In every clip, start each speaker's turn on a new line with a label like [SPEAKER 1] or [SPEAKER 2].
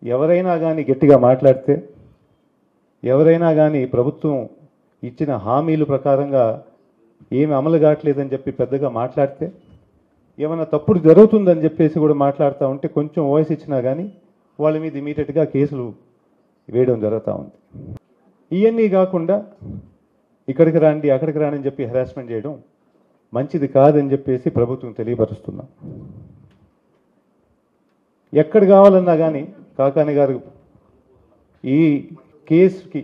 [SPEAKER 1] ఎవరైనా కానీ గట్టిగా మాట్లాడితే, ఎవరైనా కానీ ప్రభుత్వం ఇచ్చిన హామీల ప్రకారంగా ఏమి అమలు కావట్లేదని చెప్పి పెద్దగా మాట్లాడితే, ఏమైనా తప్పుడు జరుగుతుందని చెప్పేసి కూడా మాట్లాడుతూ ఉంటే కొంచెం వాయిస్ ఇచ్చినా కానీ వాళ్ళ మీద ఇమీడియట్గా కేసులు వేయడం జరుగుతూ ఉంది. ఇవన్నీ కాకుండా ఇక్కడికి రాండి అక్కడికి రాండి అని చెప్పి హెరాస్మెంట్ చేయడం మంచిది కాదని చెప్పేసి ప్రభుత్వం తెలియపరుస్తున్నాం. ఎక్కడ కావాలన్నా కానీ కాకాని గారు ఈ కేసుకి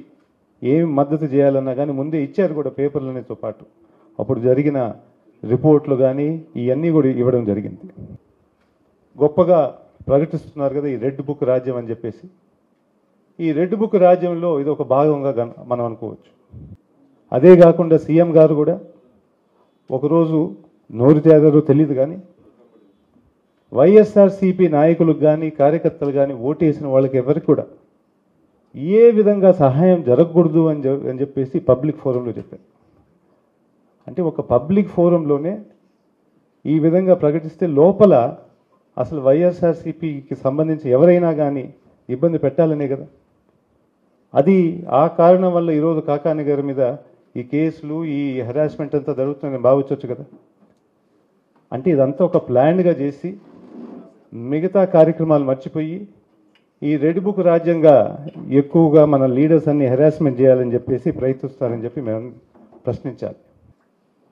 [SPEAKER 1] ఏమి మద్దతు చేయాలన్నా కానీ ముందే ఇచ్చారు కూడా పేపర్లతో పాటు. అప్పుడు జరిగిన రిపోర్ట్లు కానీ ఇవన్నీ కూడా ఇవ్వడం జరిగింది. గొప్పగా ప్రకటిస్తున్నారు కదా ఈ రెడ్ బుక్ రాజ్యం అని చెప్పేసి. ఈ రెడ్ బుక్ రాజ్యంలో ఇది ఒక భాగంగా మనం అనుకోవచ్చు. అదే కాకుండా సీఎం గారు కూడా ఒకరోజు నోరు తేగారో తెలియదు కానీ వైఎస్ఆర్సీపీ నాయకులకు కానీ కార్యకర్తలు కానీ ఓటేసిన వాళ్ళకి ఎవరికి కూడా ఏ విధంగా సహాయం జరగకూడదు అని చెప్పేసి పబ్లిక్ ఫోరంలో చెప్పారు. అంటే ఒక పబ్లిక్ ఫోరంలోనే ఈ విధంగా ప్రకటిస్తే లోపల అసలు వైఎస్ఆర్సీపీకి సంబంధించి ఎవరైనా కానీ ఇబ్బంది పెట్టాలనే కదా. అది ఆ కారణం వల్ల ఈరోజు కాకాని గారి మీద ఈ కేసులు ఈ హెరాస్మెంట్ అంతా జరుగుతుందని భావించవచ్చు కదా. అంటే ఇదంతా ఒక ప్లాన్గా చేసి మిగతా కార్యక్రమాలు మర్చిపోయి ఈ రెడ్ బుక్ రాజ్యంగా ఎక్కువగా మన లీడర్స్ అన్ని హెరాస్మెంట్ చేయాలని చెప్పేసి ప్రయత్నిస్తారని చెప్పి మేము ప్రశ్నించాలి.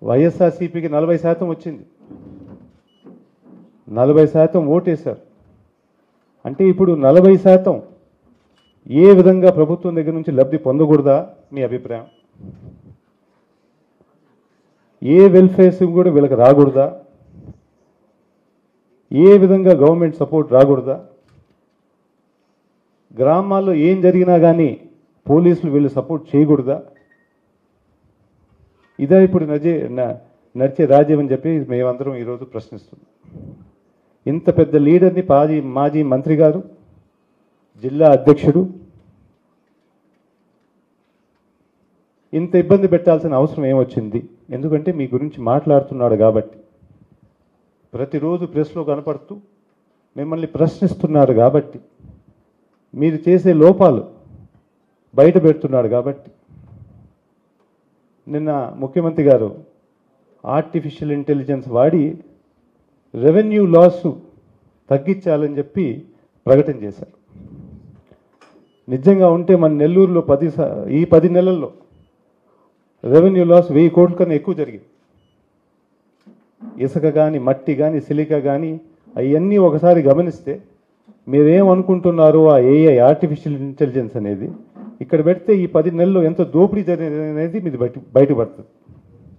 [SPEAKER 1] వైఎస్ఆర్సీపీకి 40% వచ్చింది, 40% ఓటేశారు. అంటే ఇప్పుడు 40% ఏ విధంగా ప్రభుత్వం దగ్గర నుంచి లబ్ధి పొందకూడదా మీ అభిప్రాయం? ఏ వెల్ఫేర్ స్కీమ్ కూడా వీళ్ళకి రాకూడదా? ఏ విధంగా గవర్నమెంట్ సపోర్ట్ రాకూడదా? గ్రామాల్లో ఏం జరిగినా కానీ పోలీసులు వీళ్ళు సపోర్ట్ చేయకూడదా? ఇదే ఇప్పుడు నడిచే రాజ్యం అని చెప్పి మేమందరం ఈరోజు ప్రశ్నిస్తున్నాం. ఇంత పెద్ద లీడర్ని మాజీ మంత్రి గారు, జిల్లా అధ్యక్షుడు ఇంత ఇబ్బంది పెట్టాల్సిన అవసరం ఏమొచ్చింది? ఎందుకంటే మీ గురించి మాట్లాడుతున్నాడు కాబట్టి, ప్రతిరోజు ప్రెస్లో కనపడుతూ మిమ్మల్ని ప్రశ్నిస్తున్నారు కాబట్టి, మీరు చేసే లోపాలు బయట పెడుతున్నాడు కాబట్టి. నిన్న ముఖ్యమంత్రి గారు ఆర్టిఫిషియల్ ఇంటెలిజెన్స్ వాడి రెవెన్యూ లాస్ తగ్గించాలని చెప్పి ప్రకటన చేశారు. నిజంగా ఉంటే మన నెల్లూరులో ఈ 10 నెలల్లో రెవెన్యూ లాస్ 1000 కోట్ల కన్నా ఎక్కువ జరిగింది. ఇసుక కానీ మట్టి కానీ సిలికా కానీ అవన్నీ ఒకసారి గమనిస్తే మీరేమనుకుంటున్నారో ఆ ఏఐ ఆర్టిఫిషియల్ ఇంటెలిజెన్స్ అనేది ఇక్కడ పెడితే ఈ 10 నెలల్లో ఎంత దోపిడీ జరిగింది అనేది మీది బయటపడుతుంది.